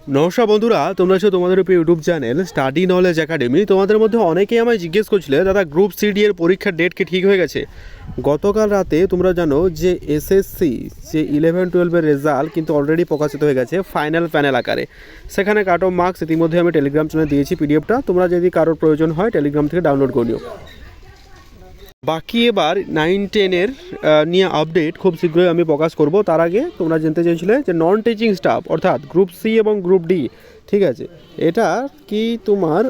নমস্কার বন্ধুরা, তোমরা আছো তোমাদের YouTube channel study knowledge academy. তোমাদের মধ্যে অনেকেই আমায় জিজ্ঞেস করছিলে, দাদা গ্রুপ সিডি এর পরীক্ষার ডেট কি ঠিক হয়ে গেছে? গতকাল রাতে তোমরা জানো যে এসএসসি যে 11-12-এর রেজাল্ট কিন্তু অলরেডি প্রকাশিত হয়ে গেছে ফাইনাল প্যানেল আকারে। সেখানে কাট অফ মার্কস ইতিমধ্যে আমি টেলিগ্রাম চ্যানেলে দিয়েছি পিডিএফটা। তোমরা যদি কারোর প্রয়োজন হয় টেলিগ্রাম থেকে ডাউনলোড করে নিও। বাকি এবার 9-10-এর নিয়ে আপডেট খুব শীঘ্রই আমি প্রকাশ করব। তার আগে তোমরা জানতে চেয়েছিলে যে নন টিচিং স্টাফ অর্থাৎ গ্রুপ সি এবং গ্রুপ ডি, ঠিক আছে, এটা কি তোমার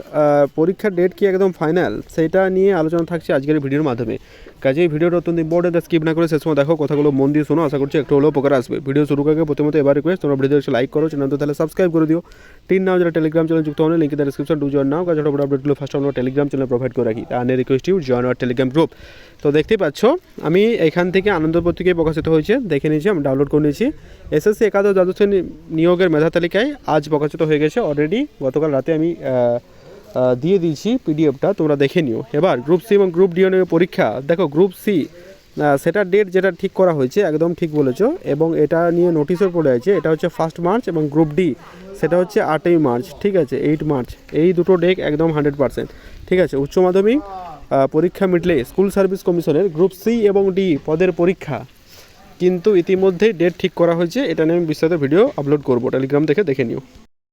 পরীক্ষার ডেট কি একদম ফাইনাল, সেটা নিয়ে আলোচনা থাকছে আজকের ভিডিওর মাধ্যমে। কাজে এই ভিডিওটা অত্যন্ত ইম্পর্টেন্ট, স্কিপ না করে শেষ সময় দেখো, কথাগুলো মন দিয়ে শোনো। আশা করছি একটু হলেও উপকার আসবে। ভিডিও শুরু করার প্রথমত এবার রিকোয়েস্ট, তোমরা ভিডিও লাইক করো, চ্যানেল তো তাহলে সাবস্ক্রাইব করে দিও। নাও যারা টেলিগ্রাম চ্যানেল যুক্ত হন, লিঙ্ক ডিসক্রিপশন টু জয়েন নাও। কাজ আপডেটগুলো ফার্স্ট আমরা টেলিগ্রাম চ্যানেল প্রোভাইড করে রাখি। তার request you join our Telegram group. তো দেখতেই পাচ্ছ আমি এখান থেকে আনন্দপুর থেকে প্রকাশিত হয়েছে, দেখে নিয়েছি, আমি ডাউনলোড করে নিয়েছি। এসএসসি একাদশ দ্বাদশ শ্রেণী নিয়োগের মেধা তালিকায় আজ প্রকাশিত হয়ে গেছে অলরেডি। গতকাল রাতে আমি দিয়ে দিয়েছি পিডিএফটা, তোমরা দেখে নিও। এবার গ্রুপ সি এবং গ্রুপ ডি পরীক্ষা দেখো। গ্রুপ সি সেটার ডেট যেটা ঠিক করা হয়েছে একদম ঠিক বলেছো, এবং এটা নিয়ে নোটিশও পড়ে আছে। এটা হচ্ছে 1 মার্চ, এবং গ্রুপ ডি সেটা হচ্ছে 8 মার্চ, ঠিক আছে, 8 মার্চ। এই দুটো ডেট একদম 100%, ঠিক আছে। উচ্চ মাধ্যমিক পরীক্ষা মিটলে স্কুল সার্ভিস কমিশনের গ্রুপ সি এবং ডি পদের পরীক্ষা কিন্তু ইতিমধ্যেই ডেট ঠিক করা হয়েছে। এটা নিয়ে আমি বিস্তারিত ভিডিও আপলোড করবো, টেলিগ্রাম থেকে দেখে নিও।